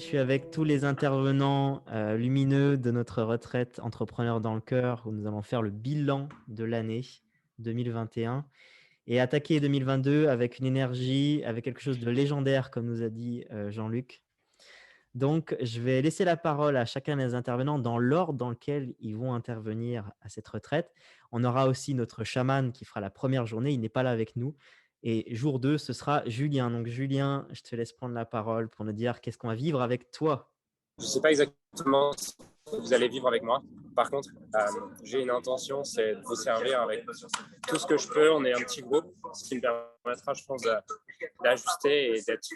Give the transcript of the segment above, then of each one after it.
suis avec tous les intervenants lumineux de notre retraite Entrepreneurs dans le cœur, où nous allons faire le bilan de l'année 2021 et attaquer 2022 avec une énergie, avec quelque chose de légendaire, comme nous a dit Jean-Luc. Donc, je vais laisser la parole à chacun des intervenants dans l'ordre dans lequel ils vont intervenir à cette retraite. On aura aussi notre chaman qui fera la première journée. Il n'est pas là avec nous. Et jour 2, ce sera Julien. Donc, Julien, je te laisse prendre la parole pour nous dire qu'est-ce qu'on va vivre avec toi. Je ne sais pas exactement ce que vous allez vivre avec moi. Par contre, j'ai une intention, c'est de vous servir avec tout ce que je peux. On est un petit groupe, ce qui me permettra, je pense, d'ajuster et d'être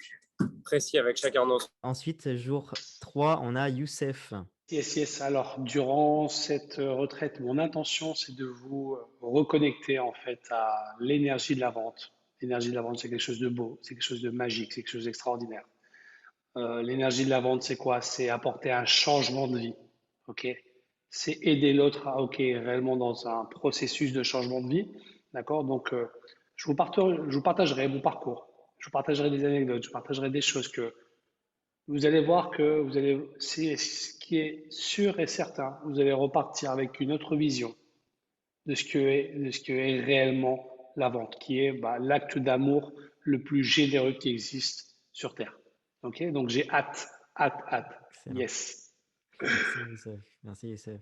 précis avec chacun d'entre nous. Ensuite, jour 3, on a Youssef. Yes, yes. Alors, durant cette retraite, mon intention, c'est de vous reconnecter en fait à l'énergie de la vente. L'énergie de la vente, c'est quelque chose de beau, c'est quelque chose de magique, c'est quelque chose d'extraordinaire. L'énergie de la vente, c'est quoi? C'est apporter un changement de vie. Ok? C'est aider l'autre à, ok, réellement dans un processus de changement de vie. D'accord? Donc, je vous partagerai mon parcours. Je vous partagerai des anecdotes. Je vous partagerai des choses que vous allez voir que c'est ce qui est sûr et certain. Vous allez repartir avec une autre vision de ce que est réellement la vente, qui est l'acte d'amour le plus généreux qui existe sur Terre. Ok, donc j'ai hâte, hâte, hâte. Excellent. Yes. Merci Youssef. Merci Youssef.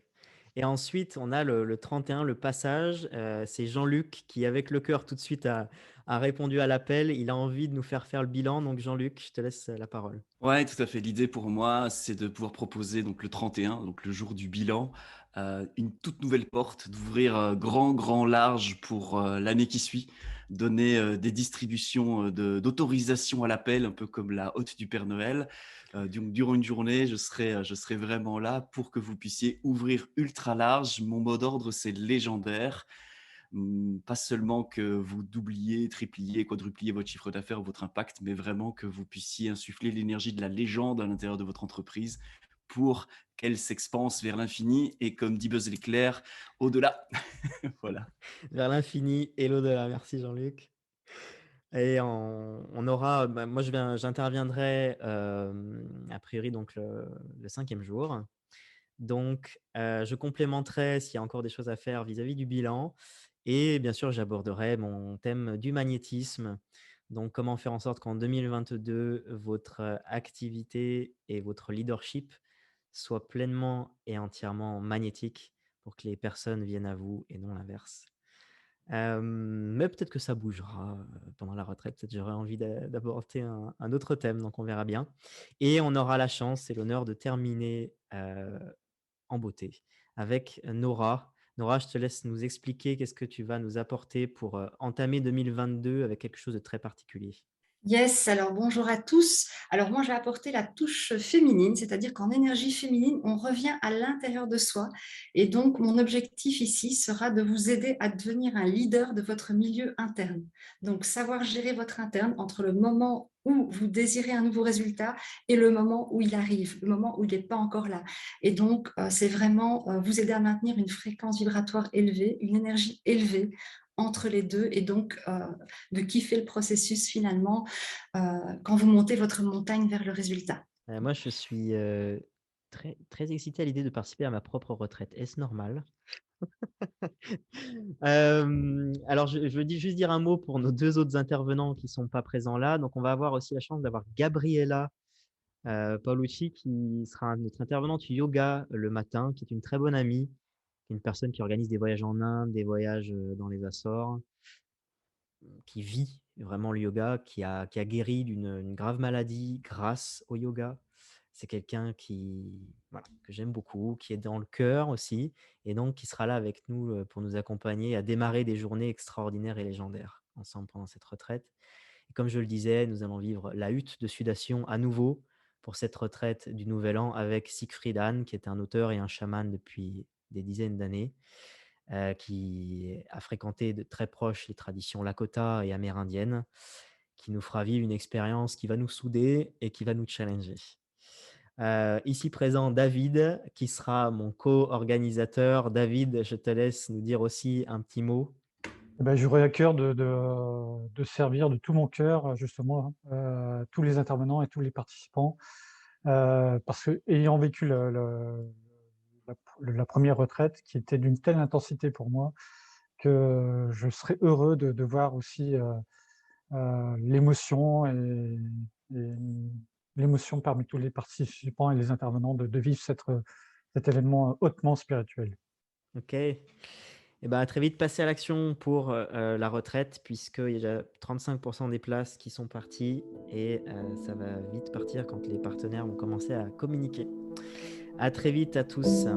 Et ensuite, on a le 31, le passage. C'est Jean-Luc qui, avec le cœur, tout de suite a répondu à l'appel. Il a envie de nous faire le bilan. Donc, Jean-Luc, je te laisse la parole. Ouais, tout à fait. L'idée pour moi, c'est de pouvoir proposer donc le 31, donc le jour du bilan, une toute nouvelle porte, d'ouvrir grand, grand, large pour l'année qui suit, donner des distributions d'autorisation à l'appel, un peu comme la hotte du Père Noël. Donc, durant une journée, je serai vraiment là pour que vous puissiez ouvrir ultra large. Mon mot d'ordre, c'est légendaire. Pas seulement que vous doubliez, tripliez, quadrupliez votre chiffre d'affaires ou votre impact, mais vraiment que vous puissiez insuffler l'énergie de la légende à l'intérieur de votre entreprise pour qu'elle s'expanse vers l'infini et, comme dit Buzz l'éclair, au-delà. Voilà. Vers l'infini et l'au-delà. Merci Jean-Luc. Et on aura, moi j'interviendrai a priori donc le 5e jour. Donc, je complémenterai s'il y a encore des choses à faire vis-à-vis du bilan. Et bien sûr, j'aborderai mon thème du magnétisme. Donc, comment faire en sorte qu'en 2022, votre activité et votre leadership soient pleinement et entièrement magnétiques pour que les personnes viennent à vous et non l'inverse. Mais peut-être que ça bougera pendant la retraite. Peut-être j'aurai envie d'aborder un autre thème, donc on verra bien. Et on aura la chance et l'honneur de terminer en beauté avec Nora. Nora, je te laisse nous expliquer qu'est-ce que tu vas nous apporter pour entamer 2022 avec quelque chose de très particulier. Yes, alors bonjour à tous. Alors moi, je vais apporter la touche féminine, c'est-à-dire qu'en énergie féminine, on revient à l'intérieur de soi. Et donc, mon objectif ici sera de vous aider à devenir un leader de votre milieu interne. Donc, savoir gérer votre interne entre le moment où vous désirez un nouveau résultat et le moment où il arrive, le moment où il n'est pas encore là. Et donc, c'est vraiment vous aider à maintenir une fréquence vibratoire élevée, une énergie élevée entre les deux et donc de kiffer le processus finalement quand vous montez votre montagne vers le résultat. Moi, je suis très, très excité à l'idée de participer à ma propre retraite. Est-ce normal? Alors, je veux juste dire un mot pour nos 2 autres intervenants qui ne sont pas présents là. Donc, on va avoir aussi la chance d'avoir Gabriella Paolucci qui sera notre intervenante yoga le matin, qui est une très bonne amie, une personne qui organise des voyages en Inde, des voyages dans les Açores, qui vit vraiment le yoga, qui a guéri d'une grave maladie grâce au yoga. C'est quelqu'un voilà, que j'aime beaucoup, qui est dans le cœur aussi, et donc qui sera là avec nous pour nous accompagner à démarrer des journées extraordinaires et légendaires ensemble pendant cette retraite. Et comme je le disais, nous allons vivre la hutte de sudation à nouveau pour cette retraite du Nouvel An avec Siegfried Hahn, qui est un auteur et un chaman depuis des dizaines d'années, qui a fréquenté de très proche les traditions Lakota et amérindiennes, qui nous fera vivre une expérience qui va nous souder et qui va nous challenger. Ici présent, David, qui sera mon co-organisateur. David, je te laisse nous dire aussi un petit mot. J'aurais à cœur de servir de tout mon cœur, justement, tous les intervenants et tous les participants parce que ayant vécu la première retraite qui était d'une telle intensité pour moi que je serais heureux de voir aussi l'émotion et l'émotion parmi tous les participants et les intervenants de vivre cet événement hautement spirituel. Ok. Et ben, très vite, passer à l'action pour la retraite, puisqu'il y a déjà 35% des places qui sont parties et ça va vite partir quand les partenaires vont commencer à communiquer. À très vite à tous.